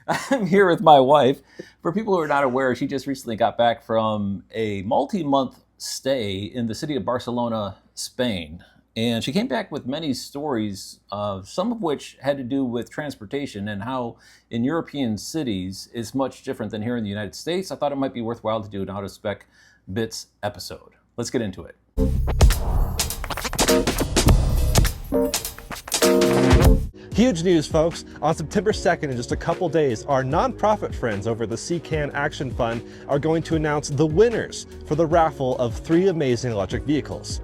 I'm here with my wife. For people who are not aware, she just recently got back from a multi-month stay in the city of Barcelona, Spain. And she came back with many stories, some of which had to do with transportation and how in European cities is much different than here in the United States. I thought it might be worthwhile to do an Out of Spec Bits episode. Let's get into it. Huge news, folks. On September 2nd, in just a couple days, our nonprofit friends over the CCAN Action Fund are going to announce the winners for the raffle of 3 amazing electric vehicles.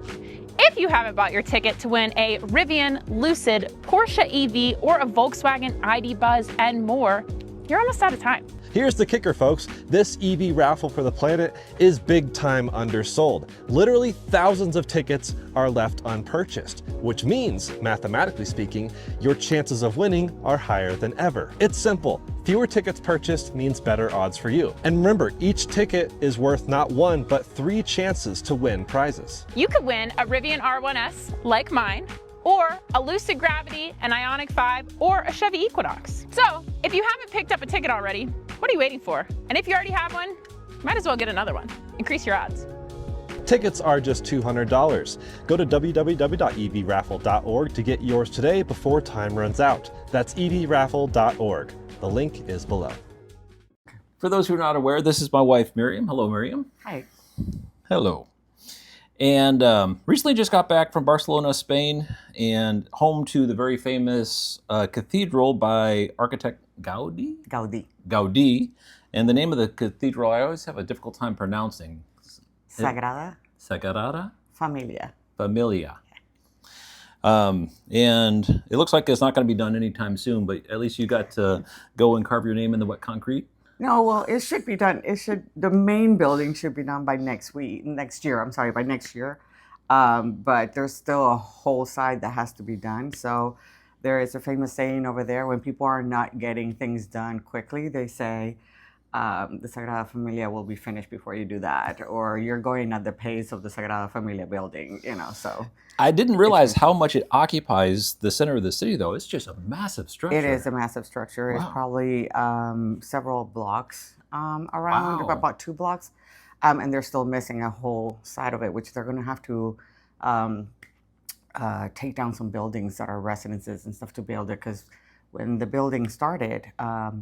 If you haven't bought your ticket to win a Rivian, Lucid, Porsche EV, or a Volkswagen ID Buzz and more, you're almost out of time. Here's the kicker, folks. This EV raffle for the planet is big time undersold. Literally thousands of tickets are left unpurchased, which means, mathematically speaking, your chances of winning are higher than ever. It's simple. Fewer tickets purchased means better odds for you. And remember, each ticket is worth not 1, but 3 chances to win prizes. You could win a Rivian R1S, like mine, or a Lucid Gravity, an Ioniq 5, or a Chevy Equinox. So, if you haven't picked up a ticket already, what are you waiting for? And if you already have one, might as well get another one. Increase your odds. Tickets are just $200. Go to www.evraffle.org to get yours today before time runs out. That's evraffle.org. The link is below. For those who are not aware, this is my wife, Miriam. Hello, Miriam. Hi. Hello. And recently just got back from Barcelona, Spain, and home to the very famous cathedral by architect Gaudi. And the name of the cathedral I always have a difficult time pronouncing. Sagrada. Sagrada? Familia. And it looks like it's not going to be done anytime soon, but at least you got to go and carve your name in the wet concrete. No, well, it should be done. The main building should be done by next year. But there's still a whole side that has to be done. So there is a famous saying over there, when people are not getting things done quickly, they say, the Sagrada Familia will be finished before you do that, or you're going at the pace of the Sagrada Familia building, so. I didn't realize how much it occupies the center of the city, though. It's just a massive structure. It is a massive structure. Wow. It's probably several blocks around, Wow. about 2 blocks. And they're still missing a whole side of it, which they're going to have to take down some buildings that are residences and stuff to build it, because when the building started,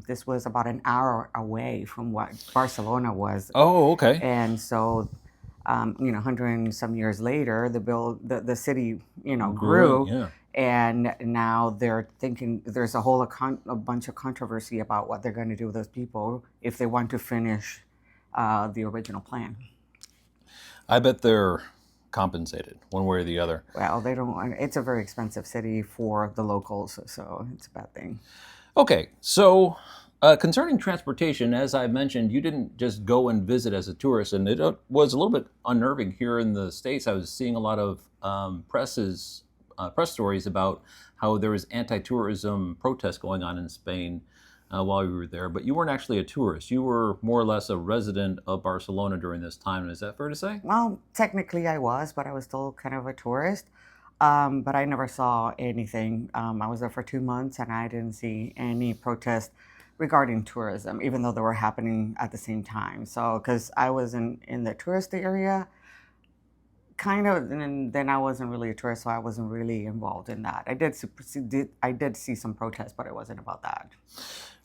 this was about an hour away from what Barcelona was. Oh, okay. And so, 100 and some years later, the city, grew. Yeah. And now they're thinking there's a bunch of controversy about what they're going to do with those people if they want to finish the original plan. I bet they're compensated one way or the other. Well, they don't. It's a very expensive city for the locals, so it's a bad thing. Okay, so concerning transportation, as I mentioned, you didn't just go and visit as a tourist, and it was a little bit unnerving here in the States. I was seeing a lot of press stories about how there was anti-tourism protests going on in Spain while we were there, but you weren't actually a tourist. You were more or less a resident of Barcelona during this time. Is that fair to say? Well, technically I was, but I was still kind of a tourist. But I never saw anything. I was there for 2 months and I didn't see any protest regarding tourism, even though they were happening at the same time. So, because I was in the tourist area, kind of, and then I wasn't really a tourist, so I wasn't really involved in that. I did see some protests, but it wasn't about that.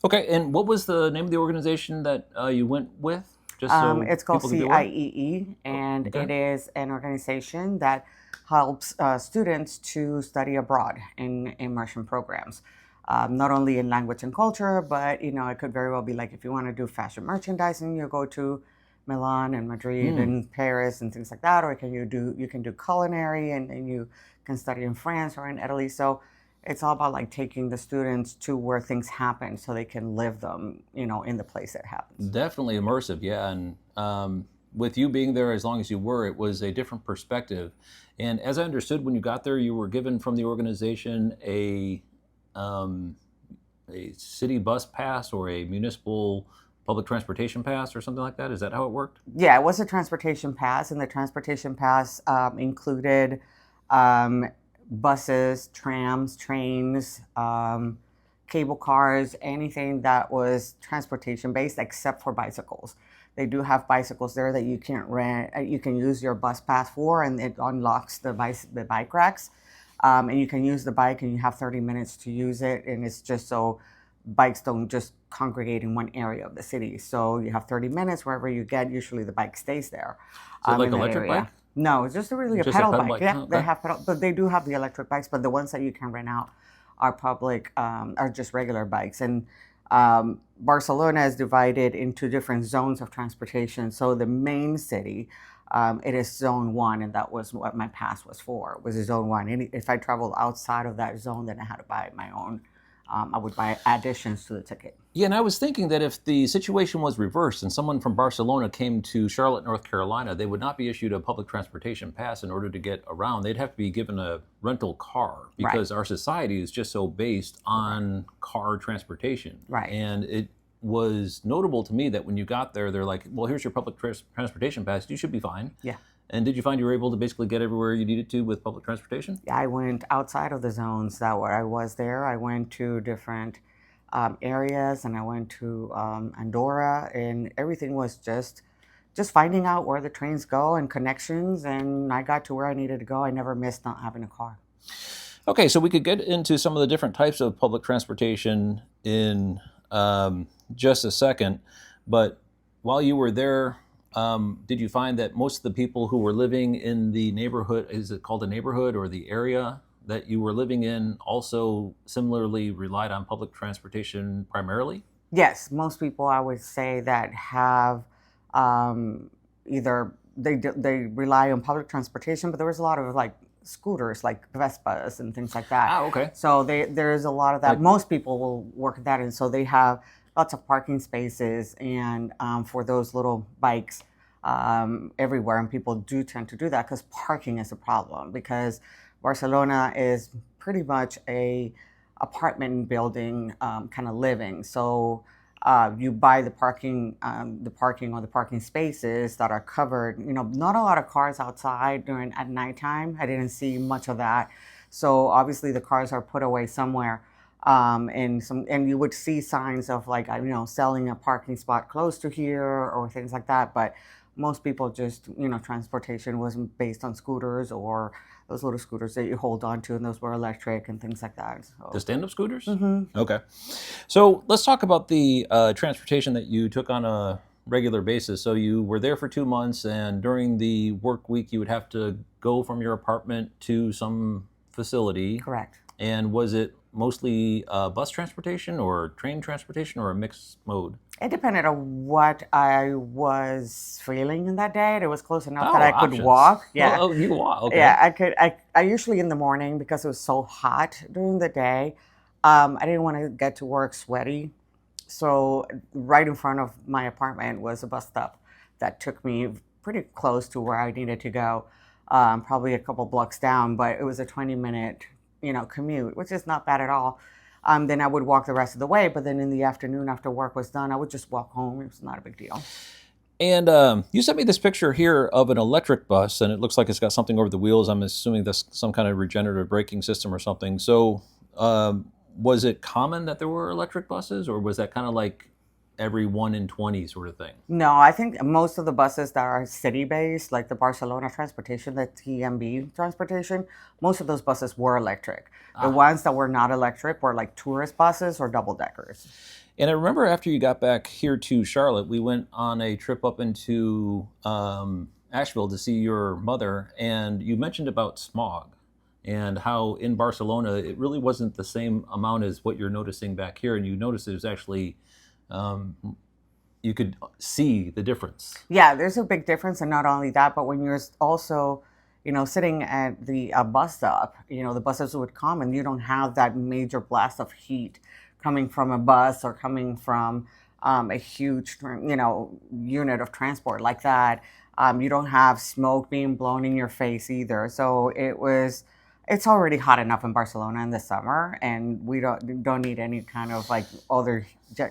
Okay, and what was the name of the organization that you went with? Just so it's called people can be aware? CIEE, and Okay. it is an organization that helps students to study abroad in immersion programs. Not only in language and culture, but it could very well be like if you want to do fashion merchandising, you go to Milan and Madrid and Paris and things like that, or you can do culinary and you can study in France or in Italy. So it's all about like taking the students to where things happen so they can live them, in the place that happens. Definitely immersive, yeah. And with you being there as long as you were, it was a different perspective. And as I understood, when you got there, you were given from the organization a city bus pass or a municipal public transportation pass or something like that. Is that how it worked? Yeah, it was a transportation pass, and the transportation pass included buses, trams, trains, cable cars, anything that was transportation based except for bicycles. They do have bicycles there that you can rent. You can use your bus pass for, and it unlocks the bike racks. And you can use the bike, and you have 30 minutes to use it. And it's just so bikes don't just congregate in one area of the city. So you have 30 minutes wherever you get. Usually the bike stays there. Is it like in that electric area. bike? No, it's just really a Just a pedal pedal bike. bike? Yeah, Oh, they okay. have pedal, but they do have the electric bikes. But the ones that you can rent out are public, are just regular bikes. And Barcelona is divided into different zones of transportation. So the main city, it is zone one, and that was what my pass was for, was a zone one. And if I traveled outside of that zone, then I had to buy my own. I would buy additions to the ticket. Yeah, and I was thinking that if the situation was reversed and someone from Barcelona came to Charlotte, North Carolina, they would not be issued a public transportation pass in order to get around. They'd have to be given a rental car because our society is just so based on car transportation. Right. And it was notable to me that when you got there, they're like, well, here's your public transportation pass. You should be fine. Yeah. And did you find you were able to basically get everywhere you needed to with public transportation? I went outside of the zones that where I was there. I went to different areas, and I went to Andorra, and everything was just finding out where the trains go and connections, and I got to where I needed to go. I never missed not having a car. Okay, so we could get into some of the different types of public transportation in just a second, but while you were there, did you find that most of the people who were living in the neighborhood, is it called a neighborhood or the area that you were living in, also similarly relied on public transportation primarily? Yes, most people I would say that have either they rely on public transportation, but there was a lot of like scooters, like Vespas and things like that. Ah, okay. So there's a lot of that. Like- Most people will work that, and so they have lots of parking spaces and for those little bikes everywhere, and people do tend to do that because parking is a problem, because Barcelona is pretty much a apartment building kind of living. So you buy the parking or the parking spaces that are covered. You know, not a lot of cars outside at nighttime. I didn't see much of that. So obviously the cars are put away somewhere. And you would see signs of like, selling a parking spot close to here or things like that. But most people just, transportation wasn't based on scooters or those little scooters that you hold on to, and those were electric and things like that. So. The stand-up scooters? Mm-hmm. Okay. So let's talk about the transportation that you took on a regular basis. So you were there for 2 months, and during the work week, you would have to go from your apartment to some facility. Correct. And was it mostly bus transportation or train transportation or a mixed mode? It depended on what I was feeling in that day. It was close enough Oh, that I could options. walk. Yeah. Oh, you walk. Okay. Yeah, I could. I usually in the morning, because it was so hot during the day, I didn't want to get to work sweaty. So right in front of my apartment was a bus stop that took me pretty close to where I needed to go, probably a couple blocks down, but it was a 20-minute, commute, which is not bad at all. Then I would walk the rest of the way, but then in the afternoon after work was done, I would just walk home. It was not a big deal. And you sent me this picture here of an electric bus, and it looks like it's got something over the wheels. I'm assuming that's some kind of regenerative braking system or something. So was it common that there were electric buses, or was that kind of like every 1 in 20 sort of thing? No, I think most of the buses that are city-based, like the Barcelona transportation, the TMB transportation, most of those buses were electric. The ones that were not electric were like tourist buses or double-deckers. And I remember after you got back here to Charlotte, we went on a trip up into Asheville to see your mother, and you mentioned about smog and how in Barcelona it really wasn't the same amount as what you're noticing back here, and you noticed it was actually you could see the difference. Yeah, there's a big difference, and not only that, but when you're also, sitting at the bus stop, the buses would come, and you don't have that major blast of heat coming from a bus or coming from a huge, unit of transport like that. You don't have smoke being blown in your face either. So it's already hot enough in Barcelona in the summer, and we don't need any kind of like other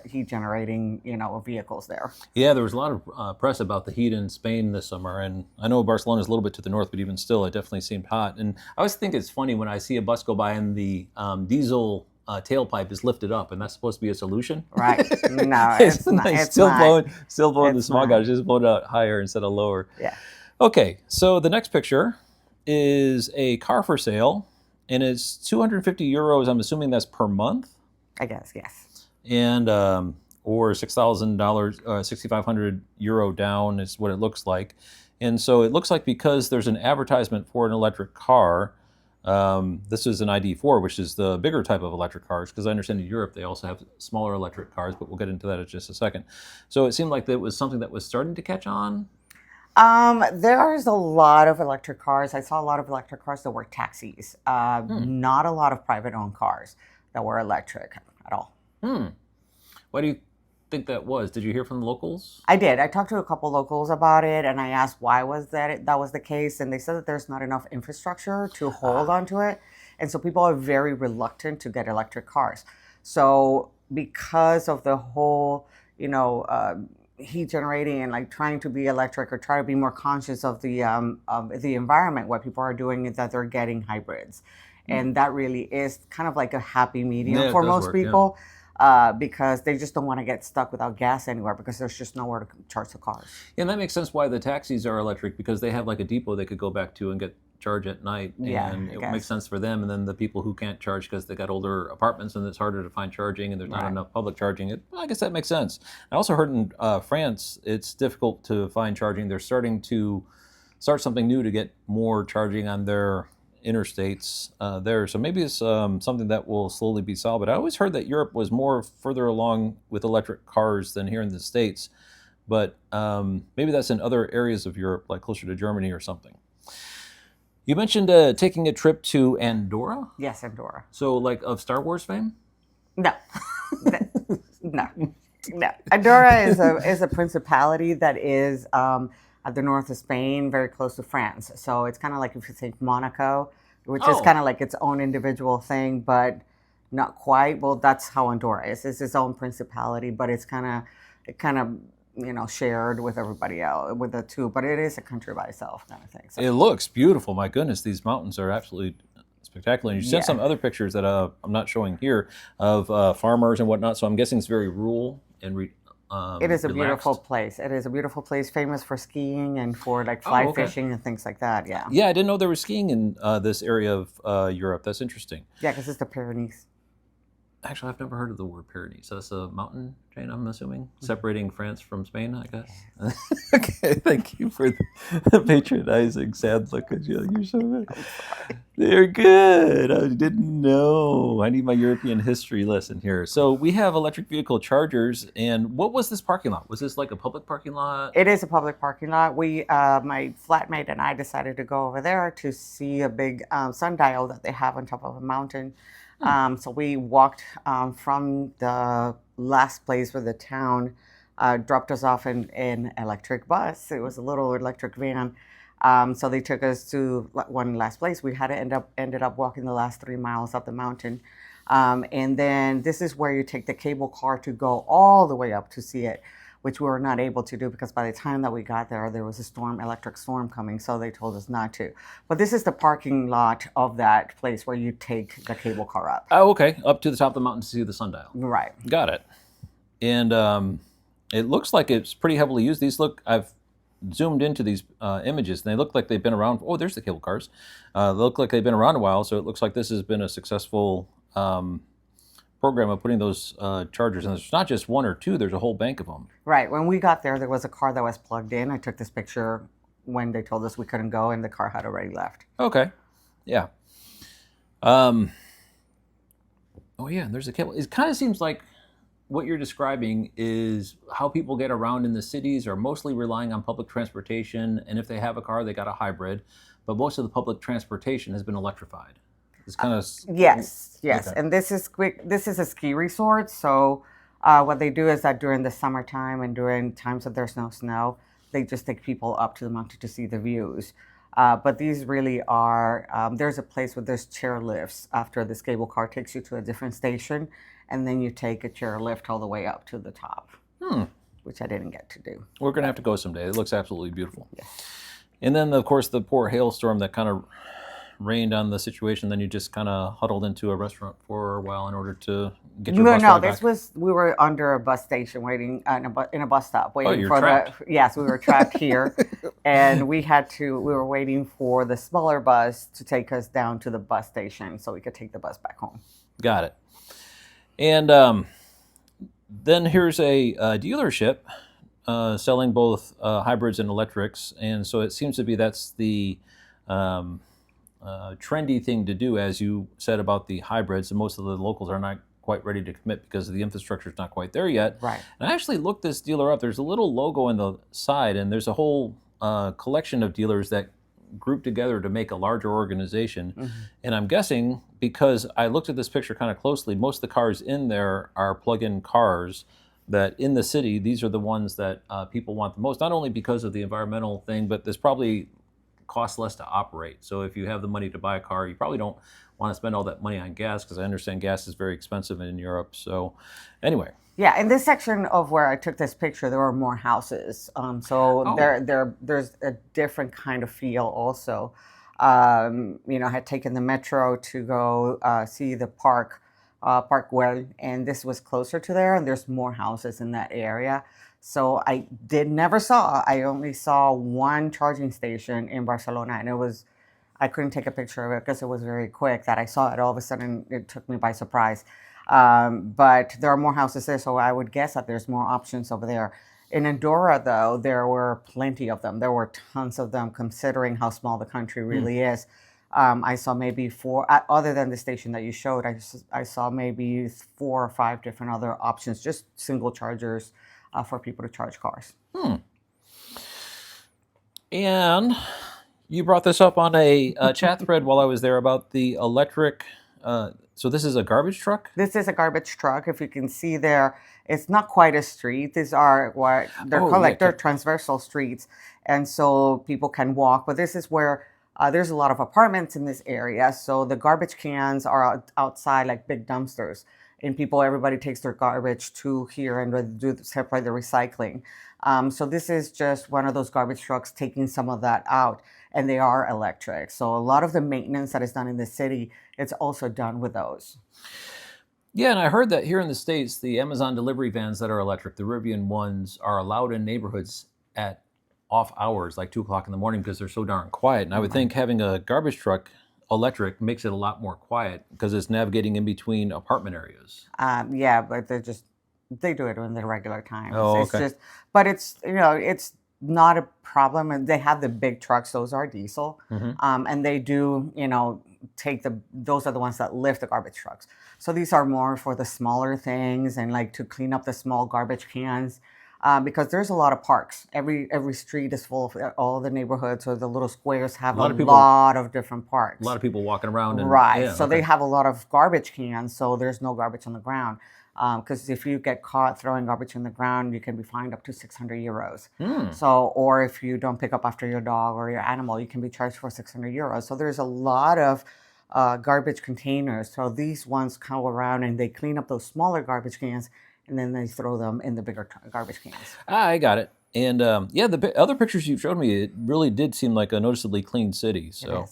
heat generating, vehicles there. Yeah, there was a lot of press about the heat in Spain this summer, and I know Barcelona is a little bit to the north, but even still, it definitely seemed hot. And I always think it's funny when I see a bus go by and the diesel tailpipe is lifted up, and that's supposed to be a solution. Right. No, it's not. It's still not. blowing the It's smog not. out. It's just blowing out higher instead of lower. Yeah. Okay, so the next picture is a car for sale, and it's 250 euros. I'm assuming that's per month, I guess, yes. and or $6,000, 6,500 euro down is what it looks like. And so it looks like because there's an advertisement for an electric car. This is an ID4, which is the bigger type of electric cars, because I understand in Europe they also have smaller electric cars, but we'll get into that in just a second. So it seemed like that was something that was starting to catch on. There's a lot of electric cars. I saw a lot of electric cars that were taxis. Not a lot of private-owned cars that were electric at all. Why do you think that was? Did you hear from the locals? I did. I talked to a couple locals about it, and I asked why was that was the case, and they said that there's not enough infrastructure to hold onto it, and so people are very reluctant to get electric cars. So because of the whole, heat generating and like trying to be electric or try to be more conscious of the environment, what people are doing is that they're getting hybrids, and that really is kind of like a happy medium Yeah, it for does most work, yeah. people. Because they just don't want to get stuck without gas anywhere because there's just nowhere to charge the cars. Yeah, and that makes sense why the taxis are electric, because they have like a depot they could go back to and get charge at night. Yeah, And I it guess. makes sense for them. And then the people who can't charge because they got older apartments and it's harder to find charging and there's not Right. enough public charging. I guess that makes sense. I also heard in France it's difficult to find charging. They're starting to start something new to get more charging on their interstates there. So maybe it's something that will slowly be solved. But I always heard that Europe was more further along with electric cars than here in the States. But maybe that's in other areas of Europe, like closer to Germany or something. You mentioned taking a trip to Andorra. Yes, Andorra. So like of Star Wars fame? No, no, no. Andorra is a principality that is at the north of Spain, very close to France. So it's kind of like if you think Monaco, which is Oh. kind of like its own individual thing, but not quite. Well, that's how Andorra is. It's its own principality, but it's kind of shared with everybody else, with the two. But it is a country by itself, kind of thing. So. It looks beautiful. My goodness, these mountains are absolutely spectacular. And you sent Yeah. some other pictures that I'm not showing here of farmers and whatnot. So I'm guessing it's very rural and It is a beautiful relaxed. place. It is a beautiful place, famous for skiing and for like fly okay. fishing and things like that. Yeah, Yeah, I didn't know there was skiing in this area of Europe. That's interesting. yeah, because it's the Pyrenees. Actually, I've never heard of the word Pyrenees. So that's a mountain chain, I'm assuming, separating France from Spain, I guess. Okay, thank you for the patronizing, sad look at you. You're so good. They're good. I didn't know. I need my European history lesson here. So we have electric vehicle chargers. And what was this parking lot? Was this like a public parking lot? It is a public parking lot. We, my flatmate and I decided to go over there to see a big sundial that they have on top of a mountain. So we walked from the last place where the town dropped us off in an electric bus. It was a little electric van. So they took us to one last place. We had to ended up walking the last 3 miles up the mountain. And then this is where you take the cable car to go all the way up to see it, which we were not able to do because by the time that we got there, there was a electric storm coming, so they told us not to. But this is the parking lot of that place where you take the cable car up. Oh, okay. Up to the top of the mountain to see the sundial. Right. Got it. And it looks like it's pretty heavily used. I've zoomed into these images, and they look like they've been around. Oh, there's the cable cars. They look like they've been around a while, so it looks like this has been a successful program of putting those chargers. And there's not just one or two, there's a whole bank of them. Right. When we got there was a car that was plugged in. I took this picture when they told us we couldn't go, and the car had already left. Okay. Yeah. Oh, yeah, and there's a cable. It kind of seems like what you're describing is how people get around in the cities are mostly relying on public transportation. And if they have a car, they got a hybrid. But most of the public transportation has been electrified. It's kind of... Yes, yes. Okay. And this is quick. This is a ski resort. So what they do is that during the summertime and during times that there's no snow, they just take people up to the mountain to see the views. But these really are, there's a place where there's chair lifts after this cable car takes you to a different station, and then you take a chair lift all the way up to the top, which I didn't get to do. We're going to have to go someday. It looks absolutely beautiful. Yeah. And then, of course, the poor hailstorm that kind of rained on the situation, then you just kind of huddled into a restaurant for a while in order to get your No, bus no, ride this back. was, we were under a bus station waiting in a bus stop Oh, waiting you're for trapped. yes, we were trapped here. And we were waiting for the smaller bus to take us down to the bus station so we could take the bus back home. Got it. And then here's a dealership selling both hybrids and electrics, and so it seems to be that's the trendy thing to do, as you said about the hybrids. And most of the locals are not quite ready to commit because the infrastructure is not quite there yet. Right. And I actually looked this dealer up. There's a little logo on the side, and there's a whole collection of dealers that group together to make a larger organization. Mm-hmm. And I'm guessing, because I looked at this picture kind of closely, most of the cars in there are plug-in cars, that in the city, these are the ones that people want the most, not only because of the environmental thing, but there's probably costs less to operate. So if you have the money to buy a car, you probably don't want to spend all that money on gas, because I understand gas is very expensive in Europe. So anyway. Yeah, in this section of where I took this picture, there were more houses. So there's a different kind of feel also. I had taken the metro to go see the park, Parkwell, and this was closer to there, and there's more houses in that area. So I only saw one charging station in Barcelona, and I couldn't take a picture of it because it was very quick that I saw it. All of a sudden, it took me by surprise. But there are more houses there, so I would guess that there's more options over there. In Andorra, though, there were plenty of them. There were tons of them, considering how small the country really is. I saw maybe four, other than the station that you showed, I saw maybe 4 or 5 different other options, just single chargers for people to charge cars. And you brought this up on a chat thread while I was there about the electric. So this is a garbage truck? This is a garbage truck. If you can see there, it's not quite a street. These are what they're called, like they're transversal streets, and so people can walk. But this is where there's a lot of apartments in this area, so the garbage cans are outside like big dumpsters, and everybody takes their garbage to here and separate the recycling. So this is just one of those garbage trucks taking some of that out, and they are electric. So a lot of the maintenance that is done in the city, it's also done with those. Yeah, and I heard that here in the States, the Amazon delivery vans that are electric, the Rivian ones, are allowed in neighborhoods at off hours, like 2 o'clock in the morning, because they're so darn quiet. And I would think having a garbage truck electric makes it a lot more quiet because it's navigating in between apartment areas. Yeah, but they do it in the regular times. Oh, it's okay. But it's not a problem. And they have the big trucks; those are diesel, and they do, those are the ones that lift the garbage trucks. So these are more for the smaller things and like to clean up the small garbage cans. Because there's a lot of parks. Every street is full of all the neighborhoods, or the little squares have a lot of different parks. A lot of people walking around. Right. Yeah, so they have a lot of garbage cans, so there's no garbage on the ground. Because if you get caught throwing garbage on the ground, you can be fined up to 600 euros. So, or if you don't pick up after your dog or your animal, you can be charged for 600 euros. So there's a lot of garbage containers. So these ones come around and they clean up those smaller garbage cans, and then they throw them in the bigger garbage cans. I got it. And the other pictures you showed me, it really did seem like a noticeably clean city. So,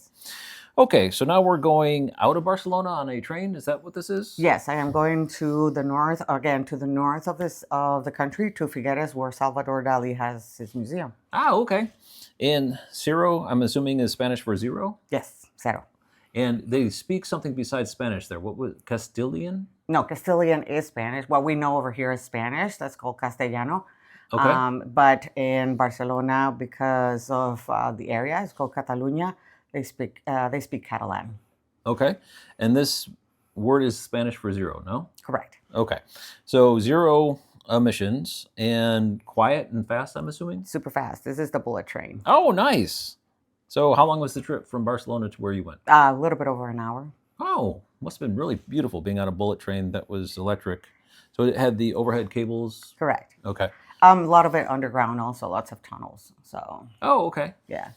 okay, so now we're going out of Barcelona on a train. Is that what this is? Yes, I am going to the north, of the country, to Figueres, where Salvador Dali has his museum. Okay. And Cero, I'm assuming, is Spanish for zero? Yes, cero. And they speak something besides Spanish there. What was Castilian? No, Castilian is Spanish. What we know over here is Spanish. That's called Castellano. Okay. But in Barcelona, because of the area, it's called Catalunya. They speak Catalan. Okay. And this word is Spanish for zero, no? Correct. Okay. So 0 emissions and quiet and fast, I'm assuming? Super fast. This is the bullet train. Oh, nice. So how long was the trip from Barcelona to where you went? A little bit over an hour. Oh, must have been really beautiful being on a bullet train that was electric. So it had the overhead cables? Correct. Okay. A lot of it underground also, lots of tunnels. So. Oh, okay. Yeah.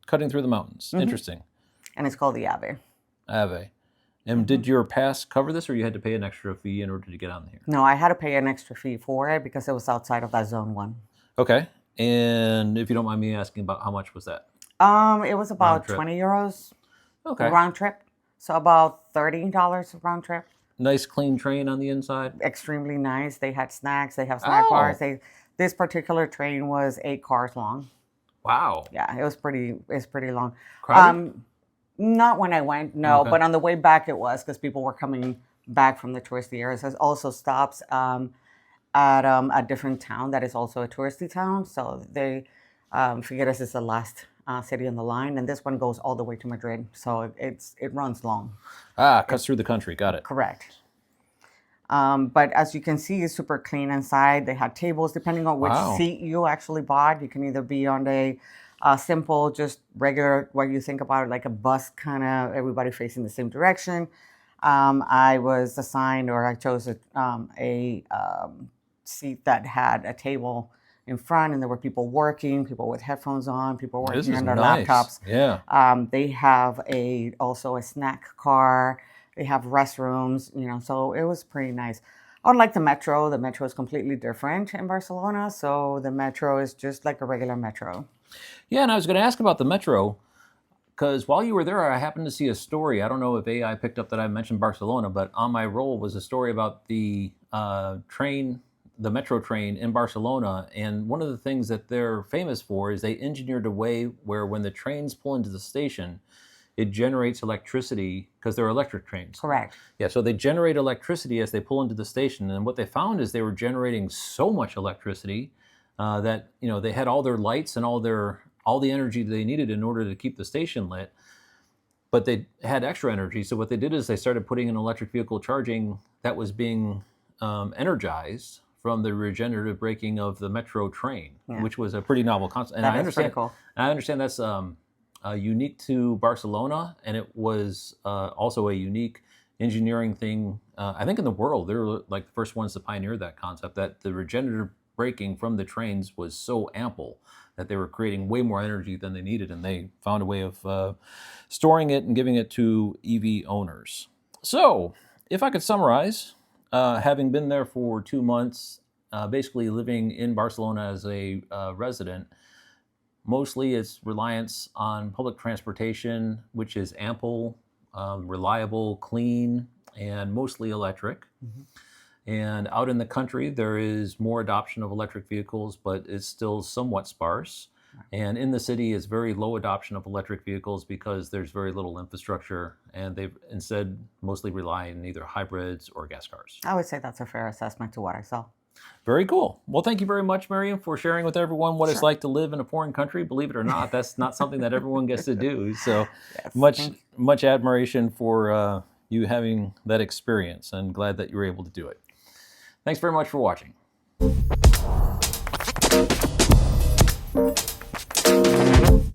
Cutting through the mountains. Interesting. And it's called the Ave. Ave. And did your pass cover this, or you had to pay an extra fee in order to get on here? No, I had to pay an extra fee for it because it was outside of that zone 1. Okay. And if you don't mind me asking, about how much was that? It was about 20 euros. Okay. round trip. So about $30 round trip. Nice clean train on the inside. Extremely nice. They had snacks. They have snack bars. Oh, This particular train was 8 cars long. wow. Yeah, it's pretty long. Crowded? Not when I went, no, Okay. but on the way back it was because people were coming back from the touristy areas. There's also stops at a different town that is also a touristy town. So they Figueres is the last city on the line, and this one goes all the way to Madrid. So it runs long. Ah, cuts through the country. Got it. Correct. But as you can see, it's super clean inside. They had tables depending on which Wow. seat you actually bought. You can either be on a simple, just regular, what you think about it, like a bus kind of, everybody facing the same direction. I was assigned, or I chose a seat that had a table in front, and there were people working, people with headphones on, people This working is on their nice. laptops. Yeah. They have also a snack car. They have restrooms, so it was pretty nice. Unlike the metro is completely different in Barcelona. So the metro is just like a regular metro. Yeah, and I was going to ask about the metro because while you were there, I happened to see a story. I don't know if AI picked up that I mentioned Barcelona, but on my roll was a story about the train, the metro train in Barcelona. And one of the things that they're famous for is they engineered a way where when the trains pull into the station, it generates electricity because they're electric trains. Correct. Yeah, so they generate electricity as they pull into the station. And what they found is they were generating so much electricity that they had all their lights and all the energy they needed in order to keep the station lit, but they had extra energy. So what they did is they started putting in electric vehicle charging that was being energized from the regenerative braking of the metro train, which was a pretty novel concept. And That I is pretty understand, cool. I understand that's unique to Barcelona, and it was also a unique engineering thing. I think in the world, they're like the first ones to pioneer that concept. That the regenerative braking from the trains was so ample that they were creating way more energy than they needed, and they found a way of storing it and giving it to EV owners. So, if I could summarize, having been there for 2 months, basically living in Barcelona as a resident, mostly it's reliance on public transportation, which is ample, reliable, clean, and mostly electric. And out in the country, there is more adoption of electric vehicles, but it's still somewhat sparse. And in the city, it's very low adoption of electric vehicles because there's very little infrastructure, and they've instead mostly rely on either hybrids or gas cars. I would say that's a fair assessment to what I saw. Very cool. Well, thank you very much, Miriam, for sharing with everyone what it's like to live in a foreign country. Believe it or not, that's not something that everyone gets to do. So much admiration for you having that experience, and glad that you were able to do it. Thanks very much for watching.